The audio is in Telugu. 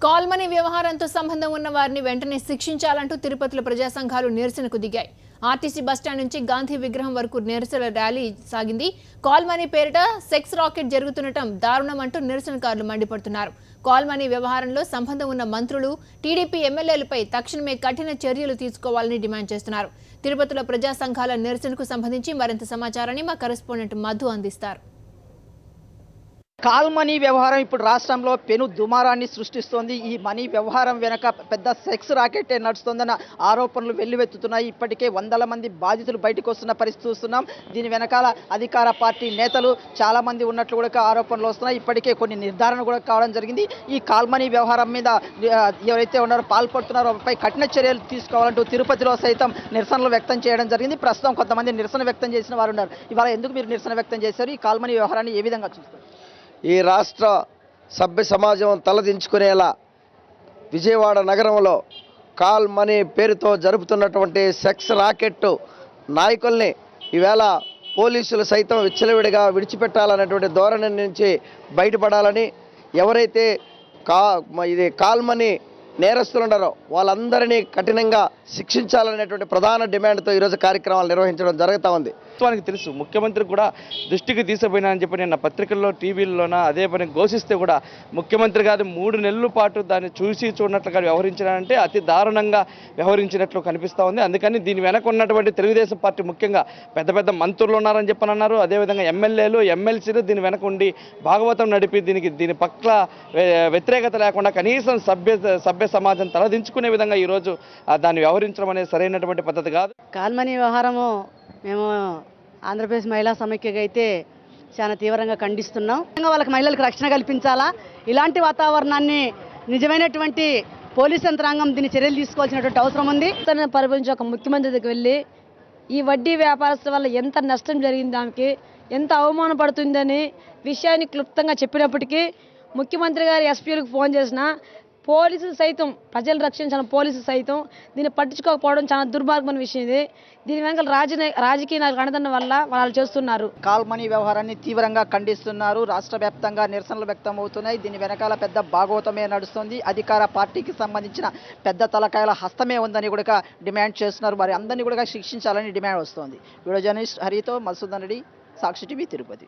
కాల్మనీ వ్యవహారంతో సంబంధం ఉన్న వారిని వెంటనే శిక్షించాలంటూ తిరుపతిలో ప్రజా సంఘాలు నిరసనకు దిగాయి. ఆర్టీసీ బస్టాండ్ నుంచి గాంధీ విగ్రహం వరకు నిరసన ర్యాలీ సాగింది. కాల్మనీ పేరిట సెక్స్ రాకెట్ జరుగుతుండటం దారుణమంటూ నిరసనకారులు మండిపడుతున్నారు. కాల్మనీ వ్యవహారంలో సంబంధం ఉన్న మంత్రులు, టీడీపీ ఎమ్మెల్యేలపై తక్షణమే కఠిన చర్యలు తీసుకోవాలని డిమాండ్ చేస్తున్నారు. తిరుపతిలో ప్రజా సంఘాల నిరసనకు సంబంధించి మరింత సమాచారాన్ని మా కరెస్పాండెంట్ మధు అందిస్తారు. కాల్మనీ వ్యవహారం ఇప్పుడు రాష్ట్రంలో పెను దుమారాన్ని సృష్టిస్తోంది. ఈ మనీ వ్యవహారం వెనక పెద్ద సెక్స్ రాకెట్ నడుస్తోందన్న ఆరోపణలు వెల్లువెత్తుతున్నాయి. ఇప్పటికే వందల మంది బాధితులు బయటకు వస్తున్న పరిస్థితి చూస్తున్నాం. దీని వెనకాల అధికార పార్టీ నేతలు చాలా మంది ఉన్నట్లు కూడా ఆరోపణలు వస్తున్నాయి. ఇప్పటికే కొన్ని నిర్ధారణ కూడా కావడం జరిగింది. ఈ కాల్మనీ వ్యవహారం మీద ఎవరైతే ఉన్నారో పాల్పడుతున్నారో వారిపై కఠిన చర్యలు తీసుకోవాలంటూ తిరుపతిలో సైతం నిరసనలు వ్యక్తం చేయడం జరిగింది. ప్రస్తుతం కొంతమంది నిరసన వ్యక్తం చేసిన వారు ఉన్నారు. ఇవాళ ఎందుకు మీరు నిరసన వ్యక్తం చేశారు? ఈ కాల్మనీ వ్యవహారాన్ని ఏ విధంగా చూస్తారు? ఈ రాష్ట్ర సభ్య సమాజం తలదించుకునేలా విజయవాడ నగరంలో కాల్మనీ పేరుతో జరుపుతున్నటువంటి సెక్స్ రాకెట్ నాయకుల్ని ఈవేళ పోలీసులు సైతం విచ్చలవిడిగా విడిచిపెట్టాలనేటువంటి ధోరణి నుంచి బయటపడాలని, ఎవరైతే ఇది కాల్మనీ నేరస్తులు ఉన్నారో వాళ్ళందరినీ కఠినంగా శిక్షించాలనేటువంటి ప్రధాన డిమాండ్తో ఈరోజు కార్యక్రమాలు నిర్వహించడం జరుగుతూ ఉంది. వానికి తెలుసు, ముఖ్యమంత్రి కూడా దృష్టికి తీసుకుపోయినానని చెప్పి నిన్న పత్రికల్లో టీవీల్లోన అదే పని ఘోషిస్తే కూడా ముఖ్యమంత్రి గారు 3 నెలల పాటు దాన్ని చూడనట్లుగా వ్యవహరించారంటే అతి దారుణంగా వ్యవహరించినట్లు కనిపిస్తూ ఉంది. అందుకని దీని వెనక ఉన్నటువంటి తెలుగుదేశం పార్టీ ముఖ్యంగా పెద్ద పెద్ద మంత్రులు ఉన్నారని చెప్పని అన్నారు. అదేవిధంగా ఎమ్మెల్యేలు, ఎమ్మెల్సీలు దీని వెనక ఉండి భాగవతం నడిపి దీని పట్ల వ్యతిరేకత లేకుండా కనీసం సభ్య సమాజం తలదించుకునే విధంగా ఈరోజు దాన్ని వ్యవహరించడం అనేది సరైనటువంటి పద్ధతి కాదు. కాల్మనీ వ్యవహారము మేము ఆంధ్రప్రదేశ్ మహిళా సమైక్యగా అయితే చాలా తీవ్రంగా ఖండిస్తున్నాం. వాళ్ళకి మహిళలకు రక్షణ కల్పించాలా, ఇలాంటి వాతావరణాన్ని నిజమైనటువంటి పోలీస్ యంత్రాంగం దీన్ని చర్యలు తీసుకోవాల్సినటువంటి అవసరం ఉంది. పరిపాలించి ఒక ముఖ్యమంత్రి దగ్గరికి వెళ్ళి ఈ వడ్డీ వ్యాపారస్తుల వల్ల ఎంత నష్టం జరిగింది, ఆమెకి ఎంత అవమానపడుతుందని విషయాన్ని క్లుప్తంగా చెప్పినప్పటికీ ముఖ్యమంత్రి గారు ఎస్పీలకు ఫోన్ చేసిన పోలీసులు సైతం, ప్రజలు రక్షించిన పోలీసులు సైతం దీన్ని పట్టించుకోకపోవడం చాలా దుర్మార్గమైన విషయం. ఇది దీని వెనక రాజకీయ అండదండ వల్ల వాళ్ళు చేస్తున్నారు. కాల్మనీ వ్యవహారాన్ని తీవ్రంగా ఖండిస్తున్నారు. రాష్ట్ర వ్యాప్తంగా నిరసనలు వ్యక్తం అవుతున్నాయి. దీని వెనకాల పెద్ద భాగవతమే నడుస్తుంది. అధికార పార్టీకి సంబంధించిన పెద్ద తలకాయల హస్తమే ఉందని కూడా డిమాండ్ చేస్తున్నారు. మరి అందరినీ కూడా శిక్షించాలని డిమాండ్ వస్తోంది. వీడియో జర్నలిస్ట్ హరితో మధుసూదన్ రెడ్డి, సాక్షి టీవీ, తిరుపతి.